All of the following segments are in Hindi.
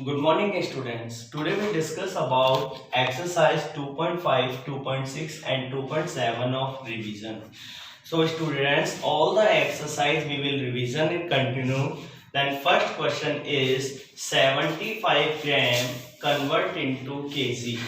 Good morning students. Today we discuss about exercise 2.5, 2.6 and 2.7 of revision. So students, all the exercise we will revision and continue. Then first question is 75 gram convert into kg.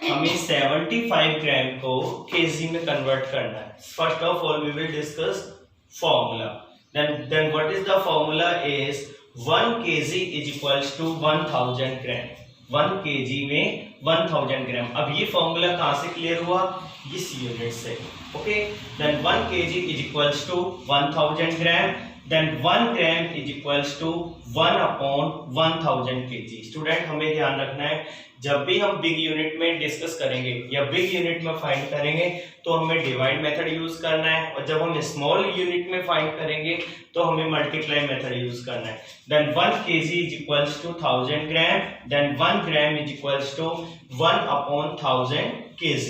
हमें 75 ग्राम को kg में convert करना है. First of all we will discuss formula. Then what is the formula is 1 kg is equals to 1000 gram. 1 kg में 1000 ग्राम. अब ये फॉर्मूला कहाँ से क्लियर हुआ? इस यूनिट से. Okay, then 1 kg is equals to 1000 gram. Then 1 gram is equals to 1 upon 1000 kg. Student हमें ध्यान रखना है, जब भी हम बिग यूनिट में डिस्कस करेंगे या बिग यूनिट में फाइंड करेंगे तो हमें डिवाइड मेथड यूज करना है, और जब हम स्मॉल यूनिट में फाइंड करेंगे तो हमें मल्टीप्लाई मेथड यूज करना है. Then 1 kg is equals to 1000 gram. Then 1 gram is equals to 1 upon 1000 kg.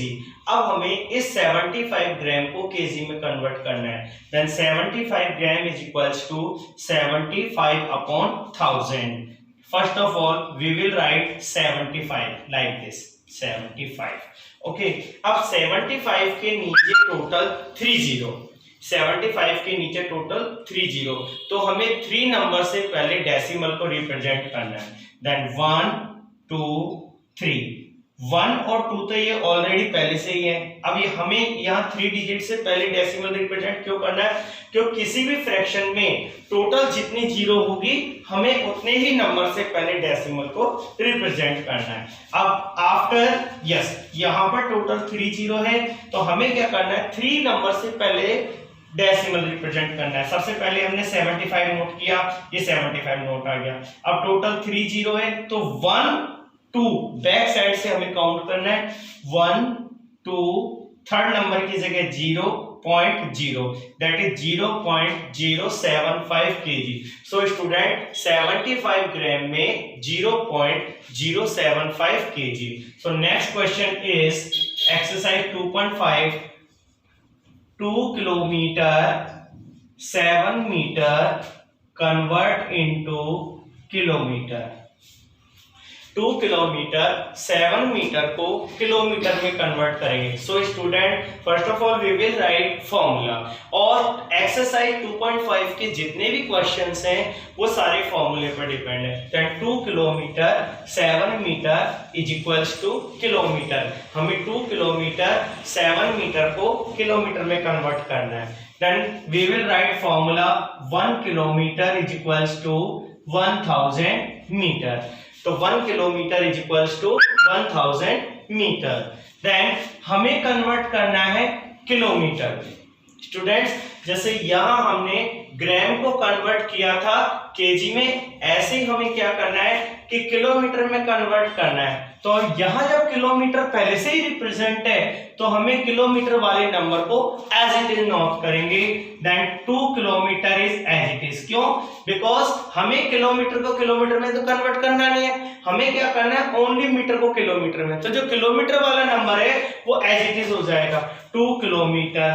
अब हमें इस 75 ग्राम को kg में कन्वर्ट करना है. Then 75 gram is equals to 75 upon 1000. First of all, we will write 75 like this, 75. Okay, अब 75 के नीचे टोटल 30. 75 के नीचे टोटल 30. तो हमें 3 नंबर से पहले डेसिमल को रिप्रेजेंट करना है. देन 1 2 3. 1 और 2 तो ये ऑलरेडी पहले से ही है. अब ये हमें यहाँ 3 डिजिट से पहले डेसिमल रिप्रेजेंट क्यों करना है? क्योंकि किसी भी फ्रैक्शन में टोटल जितनी जीरो होगी हमें उतने ही नंबर से पहले डेसिमल को रिप्रेजेंट करना है. अब आफ्टर यहाँ पर टोटल 3 जीरो है, तो हमें क्या करना है? 3 नंबर से पहले डेसिमल रिप्रेजेंट करना है. सबसे पहले हमने 75 नोट किया, ये 75 नोट आ गया. अब टोटल 3 जीरो है, तो 1 2 बैक साइड से हमें काउंट करना है. 1 2 थर्ड नंबर की जगह 0.0, that is 0.075 kg. So student 75 gram में 0.075 kg. So next question is exercise 2.5. 2 kilometre 7 metre convert into kilometre. 2 kilometre 7 metre को किलोमीटर में कन्वर्ट करेंगे. So student first of all we will write formula, और एक्सरसाइज 2.5 के जितने भी क्वेश्चंस हैं वो सारे फॉर्मूले पर डिपेंड है. Then 2 kilometre 7 metre is equals to kilometre. हमें 2 किलोमीटर 7 मीटर को किलोमीटर में कन्वर्ट करना है. Then we will write formula 1 kilometre is equals to 1000 metre. तो 1 kilometre is equals to 1000 metre. Then हमें कन्वर्ट करना है किलोमीटर. स्टूडेंट्स जैसे यहां हमने ग्राम को कन्वर्ट किया था केजी में, ऐसे ही हमें क्या करना है कि किलोमीटर में कन्वर्ट करना है. तो यहां जब किलोमीटर पहले से ही रिप्रेजेंट है तो हमें किलोमीटर वाले नंबर को एज इट इज नोट करेंगे. Then 2 kilometre is as it is. क्यों? बिकॉज हमें किलोमीटर को किलोमीटर में तो कन्वर्ट करना नहीं है, हमें क्या करना है? ओनली मीटर को किलोमीटर में. तो जो किलोमीटर वाला नंबर है वो एज इट इज हो जाएगा 2 किलोमीटर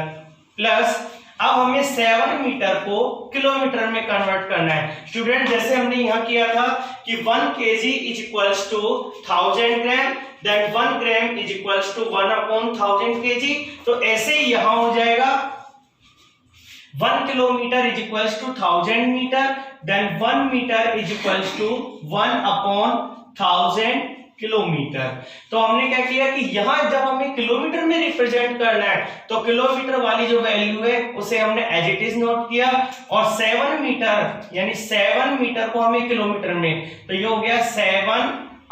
प्लस. अब हमें 7 मीटर को किलोमीटर में कन्वर्ट करना है. स्टूडेंट जैसे हमने यहां किया था कि 1 kg is equals to 1000 gram, that 1 gram is equals to 1 upon 1000 kg. तो ऐसे ही यहां हो जाएगा 1 kilometre is equals to 1000 metre, then 1 metre is equals to 1 upon 1000 kilometre. तो हमने क्या किया कि यहां जब हमें किलोमीटर में रिप्रेजेंट करना है तो किलोमीटर वाली जो वैल्यू है उसे हमने एज इट इज नोट किया, और 7 मीटर यानी 7 मीटर को हमें किलोमीटर में, तो ये हो गया 7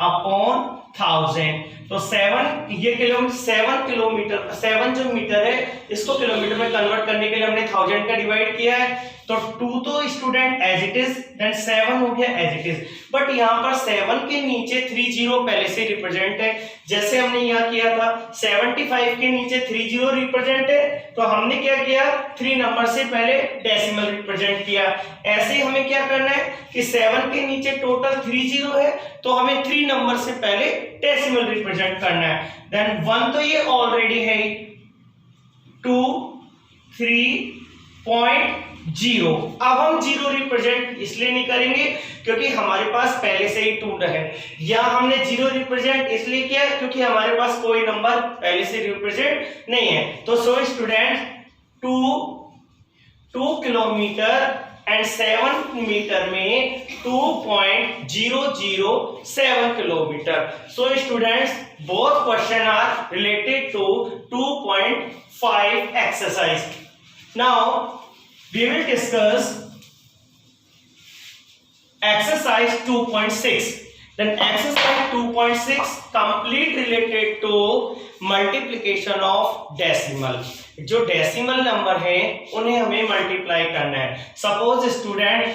अपॉन 1000. तो 7 ये किलोमीटर 7 किलोमीटर 7 जो मीटर है इसको किलोमीटर में कन्वर्ट करने के लिए हमने 1000 का डिवाइड किया है. तो 2 तो student as it is, then 7 हो गया एज इट इज. बट यहाँ पर 7 के नीचे 3 जीरो पहले से रिप्रेजेंट है. जैसे हमने यहाँ किया था 75 के नीचे 3 जीरो रिप्रेजेंट है, तो हमने क्या किया? 3 नंबर से पहले डेसिमल रिप्रेजेंट किया. ऐसे ही हमें क्या करना है कि 7 के नीचे टोटल 3 जीरो है, तो हमें 3 नंबर से पहले डेसिमल रिप्रेजेंट करना है. देन 1 तो ये ऑलरेडी है, 2 3 जीरो। अब हम जीरो रिप्रेजेंट इसलिए नहीं करेंगे क्योंकि हमारे पास पहले से ही 2 है। या हमने जीरो रिप्रेजेंट इसलिए किया क्योंकि हमारे पास कोई नंबर पहले से रिप्रेजेंट नहीं है। तो so student 2 kilometre and 7 metre में 2.007 kilometre. So students both question are related to 2.5 exercise. Now we will discuss exercise 2.6. then exercise 2.6 complete related to multiplication of decimal. जो डेसिमल नंबर है उन्हें हमें मल्टीप्लाई करना है। सपोज स्टूडेंट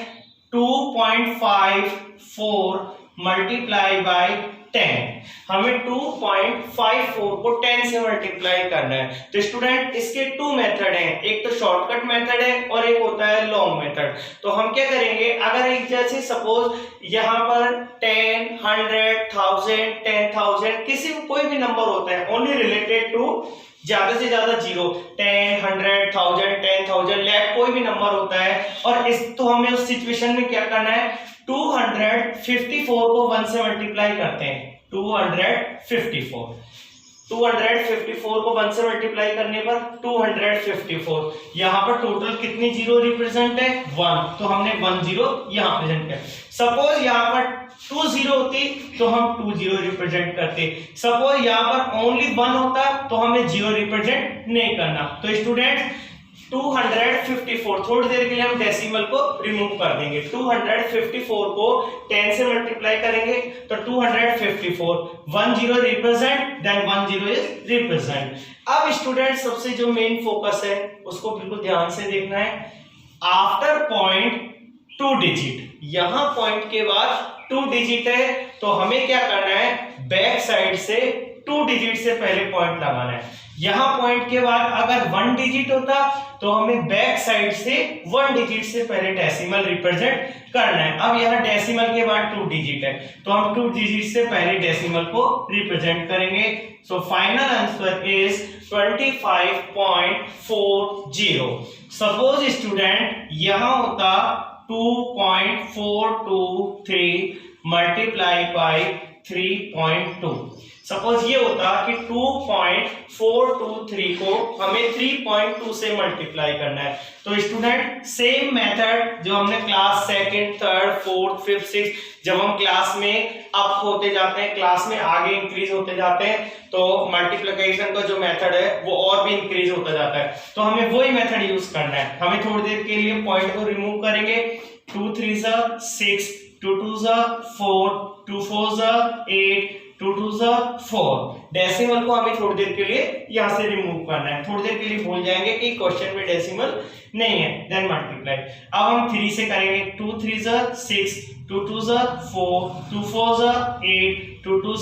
2.54 मल्टीप्लाई बाय 10, हमें 2.54 को 10 से मल्टीप्लाई करना है। तो स्टूडेंट इसके 2 मेथड हैं, एक तो शॉर्टकट मेथड है और एक होता है लॉन्ग मेथड। तो हम क्या करेंगे, अगर एक जैसे सपोज यहाँ पर 10, 100, 1000, 10,000 किसी कोई भी नंबर होता है ओनली रिलेटेड टू ज्यादा से ज्यादा 0, 10, 100, 1000, 10,000 लाख कोई भी नंबर होता है। और इस तो हमें उस सिचुएशन में क्या करना है, 254 को 1 से मल्टीप्लाई करते हैं। 254 को 1 से मल्टीप्लाई करने पर 254, यहाँ पर टोटल कितनी जीरो रिप्रेजेंट है, 1, तो हमने 1 जीरो यहाँ प्रेजेंट किया। सपोज यहाँ पर 2 जीरो होती तो हम 2 जीरो रिप्रेजेंट करते। सपोज यहाँ पर ओनली 1 होता तो हमें जीरो रिप्रेजेंट नहीं करना। तो स्टूडेंट 254, थोड़ी देर के लिए हम डेसिमल को रिमूव कर देंगे। 254 को 10 से मल्टीप्लाई करेंगे तो 254, 1 zero represent, then 1 zero is represent. अब स्टूडेंट सबसे जो मेन फोकस है उसको बिल्कुल ध्यान से देखना है। आफ्टर पॉइंट 2 डिजिट, यहां पॉइंट के बाद 2 डिजिट है तो हमें क्या करना है, बैक साइड से 2 डिजिट से पहले पॉइंट लगाना है। यहां पॉइंट के बाद अगर 1 डिजिट होता तो हमें बैक साइड से 1 डिजिट से पहले डेसिमल रिप्रेजेंट करना है। अब यहाँ डेसिमल के बाद 2 डिजिट है तो हम 2 डिजिट से पहले डेसिमल को रिप्रेजेंट करेंगे। So final answer is 25.40। Suppose student यहां होता 2.423 मल्टीप्लाई बाय 3.2। सपोज ये होता कि 2.423 को हमें 3.2 से मल्टीप्लाई करना है। तो स्टूडेंट सेम मेथड जो हमने class 2nd, 3rd, 4th, 5th, 6th जब हम क्लास में अप होते जाते हैं, क्लास में आगे इंक्रीज होते जाते हैं तो मल्टीप्लिकेशन का जो मेथड है वो और भी इंक्रीज होता जाता है। तो हमें वही मेथड यूज करना है। हमें थोड़ी देर के लिए पॉइंट को रिमूव करेंगे। 2 3 6, 2 2 4, 2 4 8, 2 2 4। डेसिमल को हमें थोड़ी देर के लिए यहां से रिमूव करना है। थोड़ी देर के लिए भूल जाएंगे कि क्वेश्चन में डेसिमल नहीं है, देन मल्टीप्लाई। अब हम 3 से करेंगे। 2 3 6, 2 2 4, 2 4 8, 2 2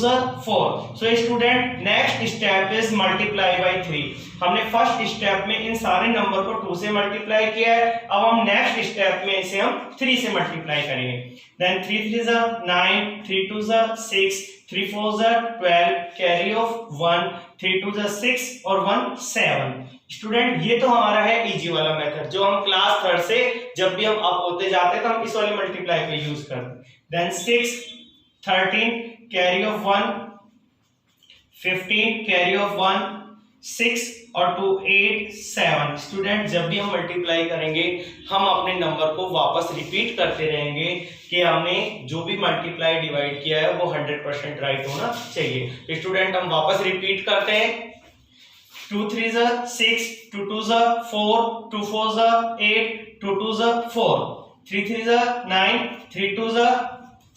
4। सो student next step is multiply by 3। हमने फर्स्ट स्टेप में इन सारे नंबर को 2 से मल्टीप्लाई किया है। अब हम नेक्स्ट स्टेप में इसे हम 3 से मल्टीप्लाई करेंगे। देन 3 3 9, 3 2 6, 3 4 12, कैरी ऑफ 1, 3 2 6 और 1 7। स्टूडेंट ये तो हमारा है इजी वाला मेथड जो हम क्लास 3rd से जब भी हम अप होते जाते हैं तो हम इस वाले मल्टीप्लाई का यूज करते हैं। Then 6 13, carry of 1, 15, carry of 1, 6 और 2 8 7। स्टूडेंट जब भी हम मल्टीप्लाई करेंगे हम अपने नंबर को वापस रिपीट करते रहेंगे कि हमने जो भी मल्टीप्लाई डिवाइड किया है वो 100% राइट होना चाहिए। स्टूडेंट हम वापस रिपीट करते हैं। 2 3 6, 2 2 4, 2 4 8, 2 2 4, 3 3 9, 3 2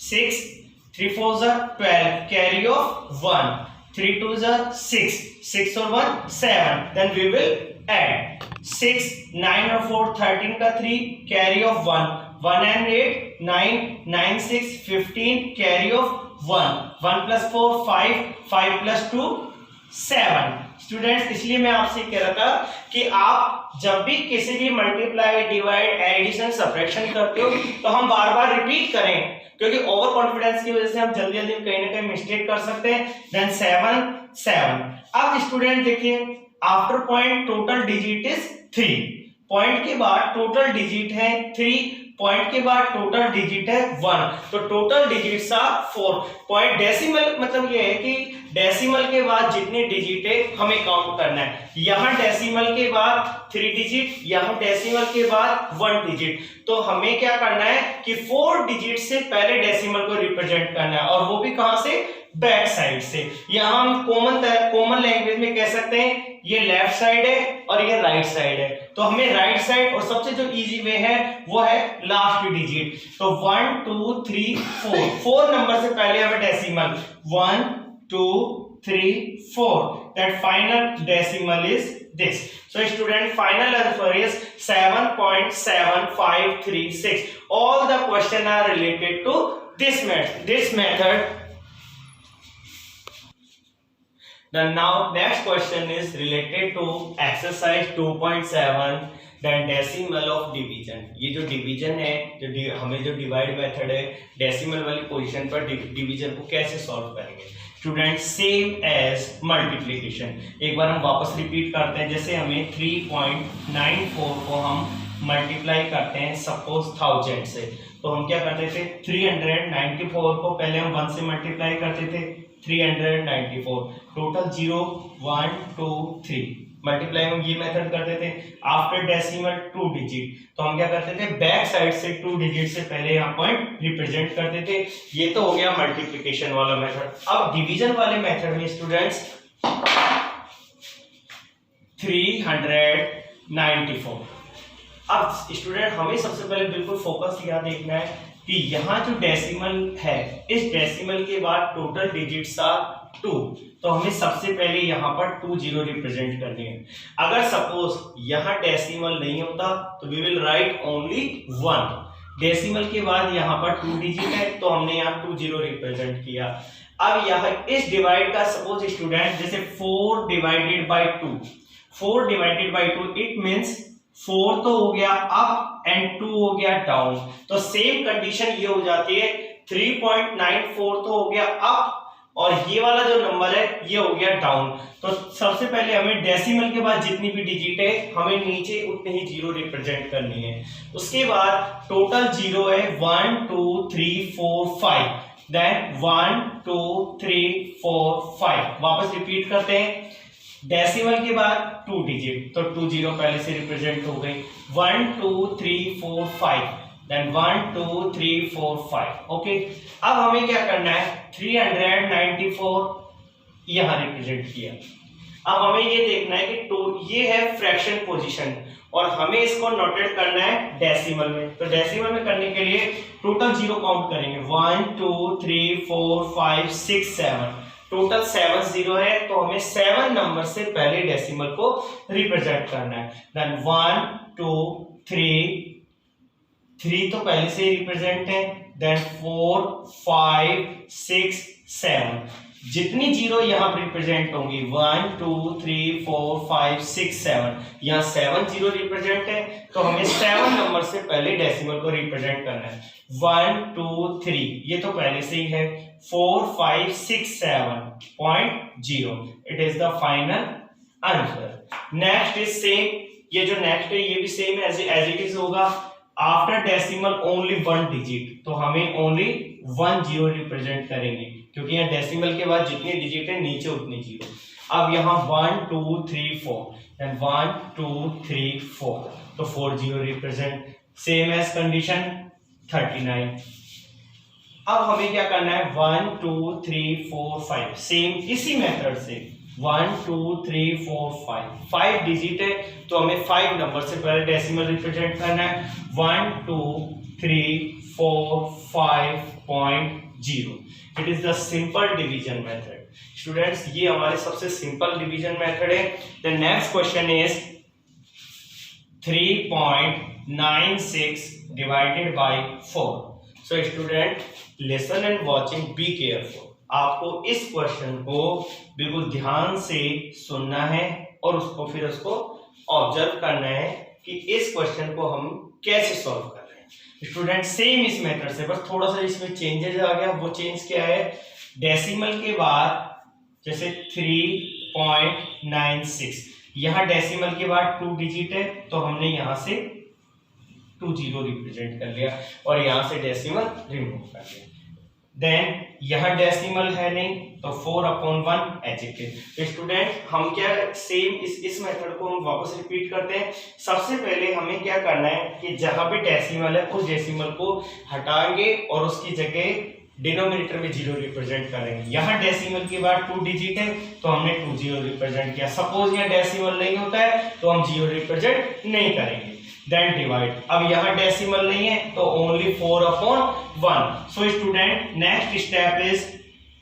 6, 3 4 12, कैरी ऑफ 1, 3 2 6, 6 और 1 7। देन वी विल ऐड 6 9 और 4 13 का 3, carry of 1, 1 and 8 9, 9 6 15, carry of 1, 1 + 4 5, 5 + 2 7। Students इसलिए मैं आपसे कह रहा था कि आप जब भी किसी भी मल्टीप्लाई, डिवाइड, एडिशन, सब्ट्रैक्शन करते हो तो हम बार बार रिपीट करें क्योंकि ओवर कॉन्फिडेंस की वजह से हम जल्दी जल्दी कहीं ना कहीं मिस्टेक कर सकते हैं। देन 7 7। अब स्टूडेंट देखिए after point total digit is 3 point के बाद टोटल डिजिट है 3, पॉइंट के बाद टोटल डिजिट है 1, तो total digits are 4 point. Decimal मतलब ये है कि डेसिमल के बाद जितने डिजिट है हमें काउंट करना है। यहां डेसिमल के बाद 3 डिजिट, यहां डेसिमल के बाद 1 डिजिट, तो हमें क्या करना है कि 4 डिजिट से पहले डेसिमल को रिप्रेजेंट करना है, और वो भी कहां से, बैक साइड से। यहां हम कॉमन लैंग्वेज में कह सकते हैं ये लेफ्ट साइड है और ये राइट साइड है, तो हमें राइट साइड, और सबसे जो इजी वे है वो है लास्ट डिजिट। तो 1 2 3 4 नंबर से पहले हमें decimal 1 2 3 4, that final decimal is this. So student, final answer is 7.7536. All the question are related to this method. Then now next question is related to exercise 2.7, then decimal of division. ये जो डिवीजन है, जो हमें जो डिवाइड मेथड है, डेसिमल वाली पोजीशन पर डिवीजन को कैसे सॉल्व करेंगे स्टूडेंट, सेम एज मल्टीप्लिकेशन। एक बार हम वापस रिपीट करते हैं, जैसे हमें 3.94 को हम मल्टीप्लाई करते हैं सपोज 1000 से, तो हम क्या करते थे 394 को पहले हम 1 से मल्टीप्लाई करते थे, 394 टोटल 0 1 2 3 मल्टीप्लाई हम ये मेथड करते थे। आफ्टर डेसिमल 2 डिजिट, तो हम क्या करते थे बैक साइड से 2 डिजिट से पहले यहाँ पॉइंट रिप्रेजेंट करते थे। ये तो हो गया मल्टीप्लिकेशन वाला मेथड। अब डिवीजन वाले मेथड में स्टूडेंट्स 394, अब स्टूडेंट हमें सबसे पहले बिल्कुल फोकस यहाँ देखना है कि यहाँ जो डेसिमल है, इस डेसिमल के बाद टोटल डिजिट्स आर 2, तो हमें सबसे पहले यहाँ पर 2 0 रिप्रेजेंट करनी है। अगर सपोज यहाँ डेसिमल नहीं होता तो we will write only 1, decimal के बाद यहाँ पर 2 डिजिट है तो हमने यहाँ 2 0 रिप्रेजेंट किया। अब यहाँ इस डिवाइड का सपोज स्टूडेंट जैसे 4 divided by 2, 4 divided by 2 it means 4 तो हो गया अप एंड 2 हो गया डाउन, तो सेम कंडीशन ये हो जाती है 3.94 तो हो गया अप और ये वाला जो नंबर है ये हो गया डाउन। तो सबसे पहले हमें डेसिमल के बाद जितनी भी डिजिट है हमें नीचे उतने ही 0 रिप्रेजेंट करनी है। उसके बाद टोटल 0 है 1 2 3 4 5, देन 1 2 3 4 5। वापस रिपीट करते हैं, डेसिमल के बाद 2 डिजिट, तो 2 0 पहले से रिप्रेजेंट हो गई, 1 2 3 4 5, देन 1 2 3 4 5। ओके, अब हमें क्या करना है 394 यहां रिप्रेजेंट किया। अब हमें ये देखना है कि ये है फ्रैक्शन पोजीशन और हमें इसको नोटेट करना है डेसिमल में। तो डेसिमल में करने के लिए टोटल 0 काउंट करेंगे, 1 2 3 4 5 6 7, टोटल 7 0 है, तो हमें 7 नंबर से पहले डेसिमल को रिप्रेजेंट करना है। देन 1 2 3 तो पहले से ही रिप्रेजेंट है, देन 4 5 6 7, जितनी 0 यहाँ पर रिप्रेजेंट होंगी 1 2 3 4 5 6 7, यहाँ 7 0 रिप्रेजेंट है, तो हमें 7 नंबर से पहले डेसिमल को रिप्रेजेंट करना है। 1 2 3 ये तो पहले से ही है, 4 5 6 7.0, it is the final answer. Next is same, ये जो नेक्स्ट है ये भी सेम एज इट इज होगा। आफ्टर डेसिमल ओनली 1 डिजिट, तो हमें ओनली 1 0 रिप्रेजेंट करेंगे क्योंकि यहाँ डेसिमल के बाद जितने डिजिट है नीचे उतने 0। अब यहाँ 1 2 3 4, देन 1 2 3 4, तो 4 0 रिप्रेजेंट, सेम एज कंडीशन 39। अब हमें क्या करना है 1 2 3 4 5, सेम इसी मेथड से 1 2 3 4 5 डिजिट है, तो हमें 5 नंबर से पहले डेसिमल रिप्रेजेंट करना है। 1 2 3 4 5.0, it is the simple division method. Students ये हमारे सबसे सिंपल डिवीजन मेथड है। The next question is 3.96 divided by 4। So student listen and watching, be careful. आपको इस क्वेश्चन को बिल्कुल ध्यान से सुनना है और उसको ऑब्जर्व करना है कि इस क्वेश्चन को हम कैसे सॉल्व कर रहे हैं। स्टूडेंट सेम इस मेथड से, बस थोड़ा सा इसमें चेंजेस आ गया। वो चेंज क्या है, डेसिमल के बाद जैसे 3.96, यहाँ डेसिमल के बाद 2 डिजिट है तो हमने यहाँ से 2 जीरो रिप्रेजेंट कर लिया और यहाँ से डेसिमल रिमूव कर लिया। देन यहाँ डेसिमल है नहीं तो 4/1 एज इट इज। तो स्टूडेंट हम क्या सेम इस मेथड को हम वापस रिपीट करते हैं। सबसे पहले हमें क्या करना है कि जहां भी डेसिमल है उस डेसिमल को हटाएंगे और उसकी जगह डिनोमिनेटर में 0 रिप्रेजेंट करेंगे। यहाँ डेसिमल के बाद 2 डिजिट है तो हमने 2 जीरो रिप्रेजेंट किया। सपोज यहाँ डेसिमल नहीं होता है तो हम 0 रिप्रेजेंट नहीं करेंगे। देन डिवाइड, अब यहाँ डेसिमल नहीं है तो only 4/1। So student next step is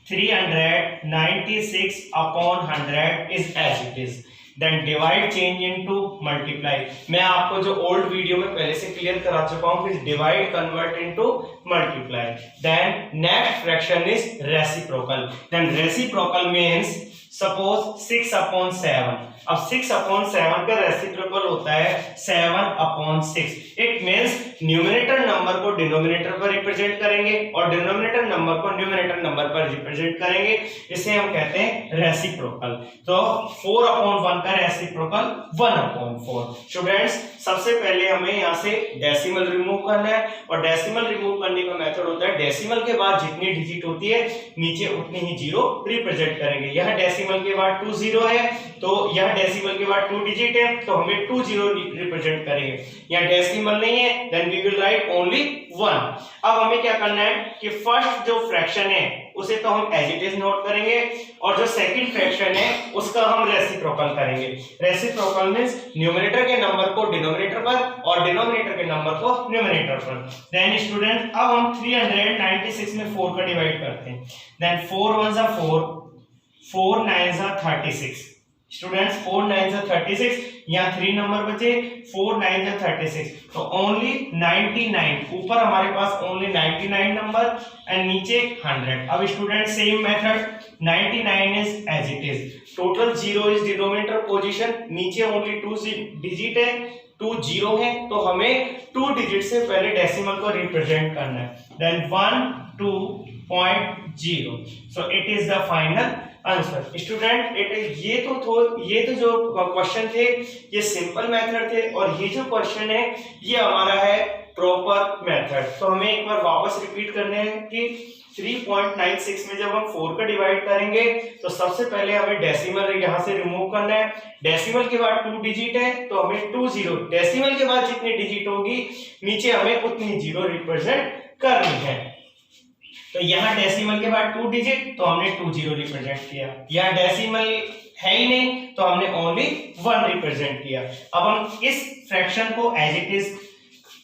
396/100 is as it is. Then divide change into multiply. मैं आपको जो ओल्ड वीडियो में पहले से क्लियर करा चुका हूं कि divide convert into multiply. Then next fraction is reciprocal. Then reciprocal means suppose 6/7। अब 6/7 का रेसिप्रोकल होता है 7/6। इट मींस न्यूमरेटर नंबर को डिनोमिनेटर पर रिप्रेजेंट करेंगे और डिनोमिनेटर नंबर को न्यूमरेटर नंबर पर रिप्रेजेंट करेंगे। इसे हम कहते हैं रेसिप्रोकल। तो 4/1 का रेसिप्रोकल 1/4। स्टूडेंट्स सबसे पहले हमें यहाँ से डेसिमल रिमूव करना है और डेसिमल रिमूव करने का मेथड होता है डेसिमल के बाद जितनी डिजिट होती है नीचे उतनी ही जीरो रिप्रेजेंट करेंगे। यहाँ डेसिमल के बाद 2 जीरो है तो यहाँ डेसिमल के बाद 2 डिजिट है तो हमें 2 जीरो रिप्रेजेंट करेंगे। यहाँ डेसिमल नहीं है then we will write only 1। अब हमें क्या करना है कि फर्स्ट जो फ्रैक्शन है उसे तो हम एज इट इज नोट करेंगे और जो सेकंड फ्रैक्शन है उसका हम रेसिप्रोकल करेंगे। रेसिप्रोकल मींस न्यूमरेटर के नंबर को डिनोमिनेटर पर और डिनोमिनेटर के नंबर को न्यूमरेटर पर। देन स्टूडेंट अब हम 396 में 4 का डिवाइड करते हैं। देन 4 1 जा 4, 4 9 जा 36। स्टूडेंट्स 4 9 जा 36, यहाँ 3 नंबर बचे, 4 9 जा 36 तो ओनली 99। ऊपर हमारे पास ओनली 99 नंबर एंड नीचे 100। अब student same method 99 is as it is. Total 0 is denominator position, नीचे ओनली 2 डिजिट है, 2 जीरो है तो हमें 2 डिजिट से पहले डेसिमल को रिप्रेजेंट करना है। Then 1.2.0 so it is the final answer. Student ये तो जो क्वेश्चन थे ये सिंपल मेथड थे और ये जो क्वेश्चन है ये हमारा है प्रॉपर मेथड। तो हमें एक बार वापस रिपीट करने हैं कि 3.96 में जब हम 4 का डिवाइड करेंगे तो सबसे पहले हमें डेसिमल यहाँ से रिमूव करना है। डेसिमल के बाद 2 डिजिट है तो हमें 2 जीरो, डेसिमल के बाद जितनी डिजिट होगी नीचे हमें उतनी जीरो रिप्रेजेंट करनी है। तो यहाँ डेसिमल के बाद 2 डिजिट तो हमने 2 जीरो रिप्रेजेंट किया। यहाँ डेसिमल है ही नहीं तो हमने ओनली 1 रिप्रेजेंट किया। अब हम इस फ्रैक्शन को as it is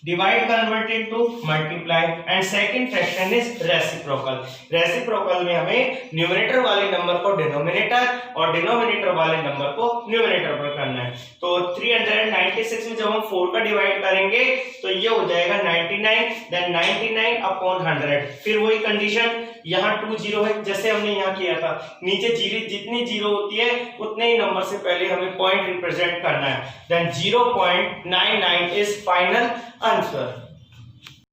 divide convert into multiply and second fraction is reciprocal. Reciprocal में हमें न्यूमरेटर वाले नंबर को डिनोमिनेटर और डिनोमिनेटर वाले नंबर को न्यूमरेटर पर करना है। तो 396 में जब हम 4 का डिवाइड करेंगे तो ये हो जाएगा 99 देन 99/100। फिर वही कंडीशन, यहाँ 2 जीरो है जैसे हमने यहाँ किया था, नीचे जितनी जीरो होती है उतने ही नंबर से पहले हमें पॉइंट रिप्रेजेंट करना है। Then 0.99 is final answer.